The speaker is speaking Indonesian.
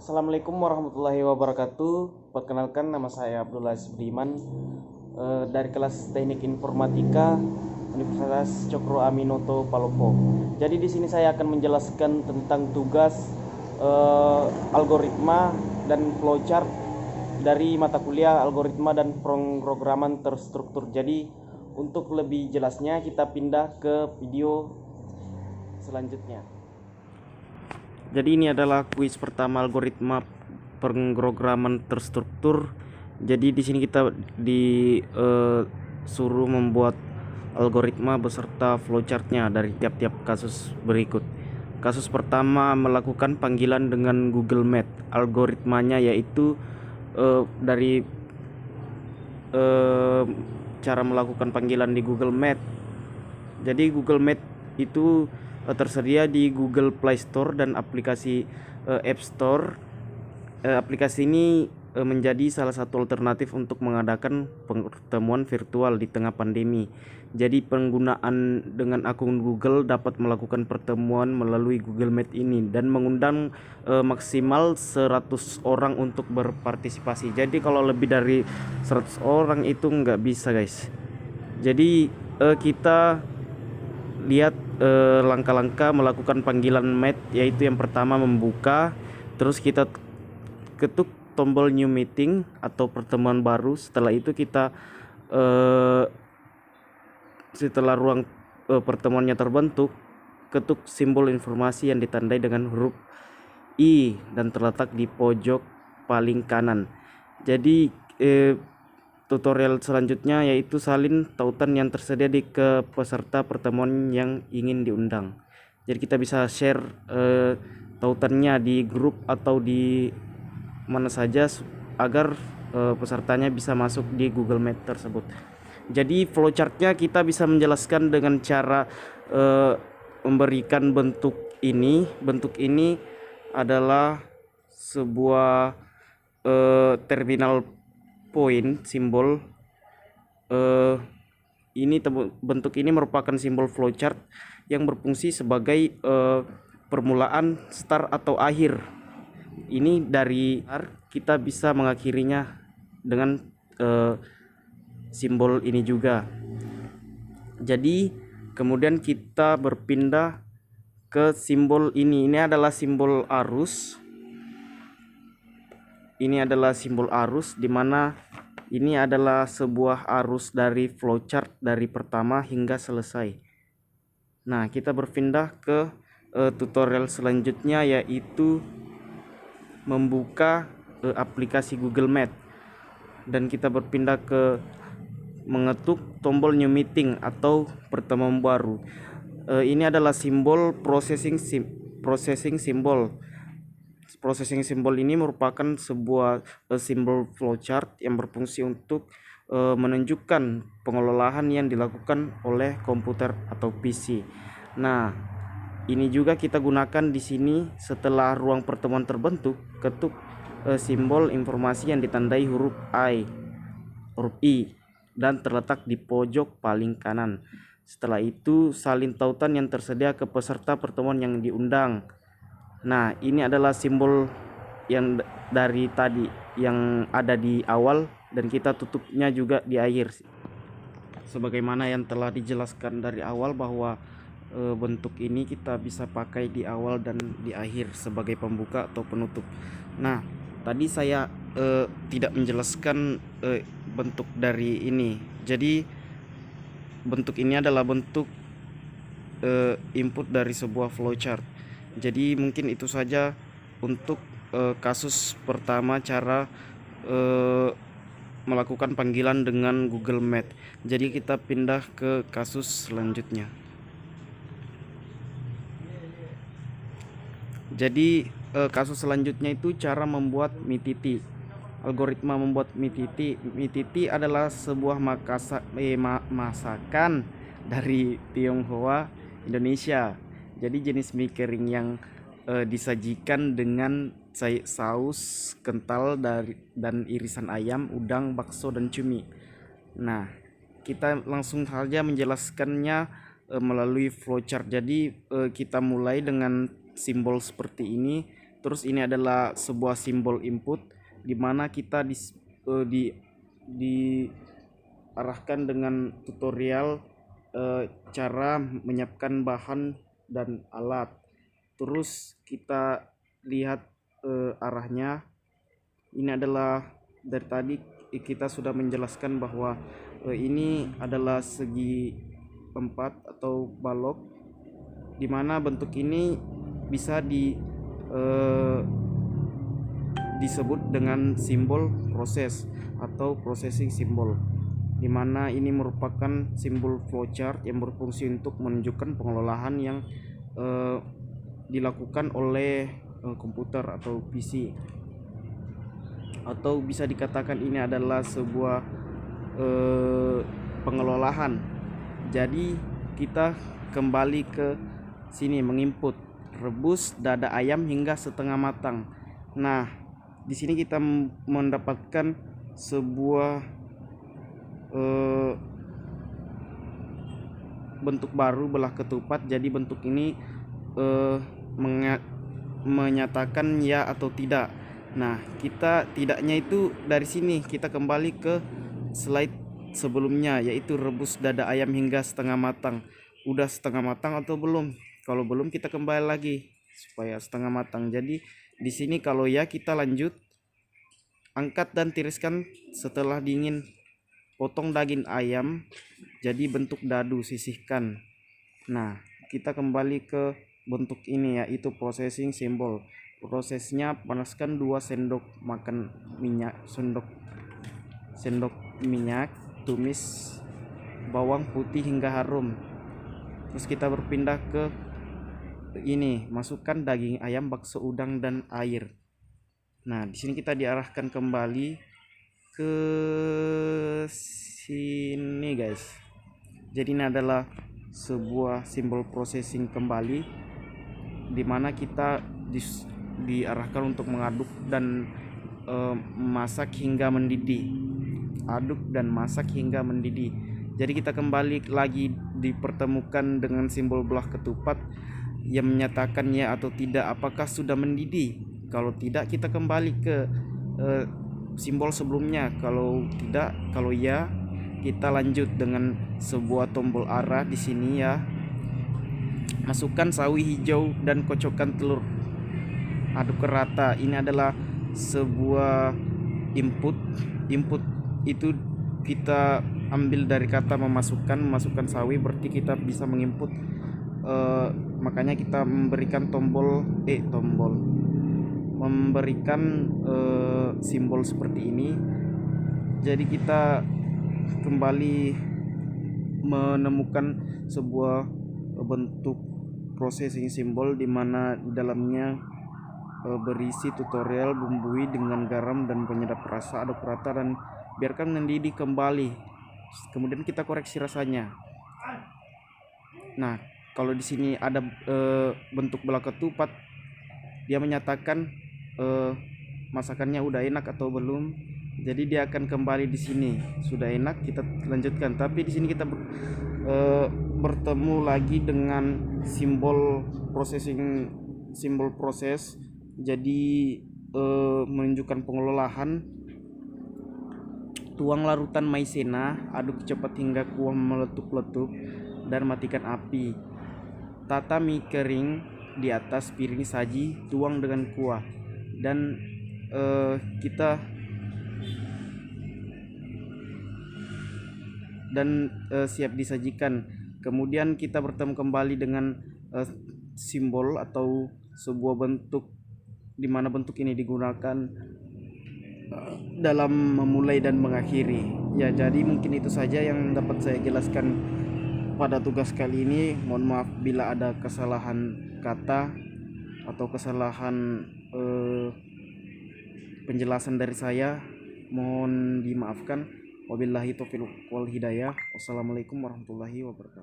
Assalamualaikum warahmatullahi wabarakatuh. Perkenalkan, nama saya Abdullah Sudiman, dari kelas Teknik Informatika Universitas Cokro Aminoto Palopo. Jadi di sini saya akan menjelaskan tentang tugas algoritma dan flowchart dari mata kuliah algoritma dan pemrograman terstruktur. Jadi untuk lebih jelasnya kita pindah ke video selanjutnya. Jadi ini adalah kuis pertama algoritma pemrograman terstruktur. Jadi di sini kita disuruh membuat algoritma beserta flowchartnya dari tiap-tiap kasus berikut. Kasus pertama, melakukan panggilan dengan Google Meet. Algoritmanya yaitu dari cara melakukan panggilan di Google Meet. Jadi Google Meet itu tersedia di Google Play Store dan aplikasi App Store. Aplikasi ini menjadi salah satu alternatif untuk mengadakan pertemuan virtual di tengah pandemi. Jadi penggunaan dengan akun Google dapat melakukan pertemuan melalui Google Meet ini dan mengundang maksimal 100 orang untuk berpartisipasi. Jadi kalau lebih dari 100 orang itu nggak bisa, guys. Jadi kita lihat langkah-langkah melakukan panggilan Meet, yaitu yang pertama membuka, terus kita ketuk tombol new meeting atau pertemuan baru. Setelah itu kita setelah ruang pertemuannya terbentuk, ketuk simbol informasi yang ditandai dengan huruf I dan terletak di pojok paling kanan. Jadi tutorial selanjutnya yaitu salin tautan yang tersedia di ke peserta pertemuan yang ingin diundang. Jadi kita bisa share tautannya di grup atau di mana saja agar pesertanya bisa masuk di Google Meet tersebut. Jadi flowchartnya kita bisa menjelaskan dengan cara memberikan bentuk ini. Bentuk ini adalah sebuah terminal point simbol. Bentuk ini merupakan simbol flowchart yang berfungsi sebagai permulaan, start atau akhir. Ini dari kita bisa mengakhirinya dengan simbol ini juga. Jadi kemudian kita berpindah ke simbol ini. Ini adalah simbol arus. Ini adalah simbol arus, di mana ini adalah sebuah arus dari flowchart dari pertama hingga selesai. Nah, kita berpindah ke tutorial selanjutnya, yaitu membuka aplikasi Google Meet, dan kita berpindah ke mengetuk tombol new meeting atau pertemuan baru. Ini adalah simbol processing symbol. Processing symbol ini merupakan sebuah simbol flowchart yang berfungsi untuk menunjukkan pengelolaan yang dilakukan oleh komputer atau PC. Nah, ini juga kita gunakan di sini. Setelah ruang pertemuan terbentuk, ketuk simbol informasi yang ditandai huruf I dan terletak di pojok paling kanan. Setelah itu salin tautan yang tersedia ke peserta pertemuan yang diundang. Nah, ini adalah simbol yang dari tadi yang ada di awal, dan kita tutupnya juga di akhir. Sebagaimana yang telah dijelaskan dari awal bahwa bentuk ini kita bisa pakai di awal dan di akhir sebagai pembuka atau penutup. Nah, tadi saya tidak menjelaskan bentuk dari ini. Jadi bentuk ini adalah bentuk input dari sebuah flowchart. Jadi mungkin itu saja untuk kasus pertama, cara melakukan panggilan dengan Google Meet. Jadi kita pindah ke kasus selanjutnya. Jadi kasus selanjutnya itu cara membuat mititi. Algoritma membuat mititi. Mititi adalah sebuah masakan dari Tionghoa, Indonesia. Jadi jenis mie kering yang disajikan dengan saus kental dan irisan ayam, udang, bakso, dan cumi. Nah, kita langsung saja menjelaskannya melalui flowchart. Jadi kita mulai dengan simbol seperti ini, Terus ini adalah sebuah simbol input di mana kita diarahkan dengan tutorial cara menyiapkan bahan dan alat. Terus kita lihat arahnya. Ini adalah dari tadi kita sudah menjelaskan bahwa ini adalah segi 4 atau balok, di mana bentuk ini bisa disebut dengan simbol proses atau processing symbol, di mana ini merupakan simbol flowchart yang berfungsi untuk menunjukkan pengelolaan yang dilakukan oleh komputer atau PC, atau bisa dikatakan ini adalah sebuah pengelolaan. Jadi kita kembali ke sini menginput rebus dada ayam hingga setengah matang. Nah, di sini kita mendapatkan sebuah bentuk baru, belah ketupat. Jadi bentuk ini menyatakan ya atau tidak. Nah, kita tidaknya itu dari sini kita kembali ke slide sebelumnya, yaitu rebus dada ayam hingga setengah matang. Udah setengah matang atau belum? Kalau belum kita kembali lagi supaya setengah matang. Jadi di sini kalau ya kita lanjut, angkat dan tiriskan setelah dingin. Potong daging ayam jadi bentuk dadu, sisihkan. Nah, kita kembali ke bentuk ini, yaitu processing symbol. Prosesnya, panaskan 2 sendok makan minyak, sendok minyak, tumis bawang putih hingga harum. Terus kita berpindah ke ini, masukkan daging ayam, bakso udang dan air. Nah, di sini kita diarahkan kembali ke sini, guys. Jadi ini adalah sebuah simbol processing kembali, di mana kita diarahkan untuk mengaduk dan masak hingga mendidih. Aduk dan masak hingga mendidih. Jadi kita kembali lagi dipertemukan dengan simbol belah ketupat yang menyatakan ya atau tidak, apakah sudah mendidih. Kalau tidak, kita kembali ke simbol sebelumnya. Kalau tidak, kalau ya, kita lanjut dengan sebuah tombol arah di sini ya. Masukkan sawi hijau dan kocokkan telur. Aduk rata. Ini adalah sebuah input. Input itu kita ambil dari kata memasukkan sawi, berarti kita bisa menginput. Makanya kita memberikan memberikan simbol seperti ini. Jadi kita kembali menemukan sebuah bentuk processing symbol, di mana di dalamnya berisi tutorial bumbui dengan garam dan penyedap rasa, aduk rata dan biarkan mendidih kembali. Kemudian kita koreksi rasanya. Nah, kalau di sini ada bentuk belah ketupat, dia menyatakan masakannya udah enak atau belum. Jadi dia akan kembali di sini, sudah enak, kita lanjutkan. Tapi di sini kita bertemu lagi dengan simbol processing, simbol proses. Jadi menunjukkan pengelolaan. Tuang larutan maizena, aduk cepat hingga kuah meletup-letup dan matikan api. Tata mie kering di atas piring saji, tuang dengan kuah dan kita siap disajikan. Kemudian kita bertemu kembali dengan simbol atau sebuah bentuk, di mana bentuk ini digunakan dalam memulai dan mengakhiri. Ya, jadi mungkin itu saja yang dapat saya jelaskan pada tugas kali ini. Mohon maaf bila ada kesalahan kata atau kesalahan penjelasan dari saya, mohon dimaafkan. Wabillahi taufiq wal hidayah. Wassalamualaikum warahmatullahi wabarakatuh.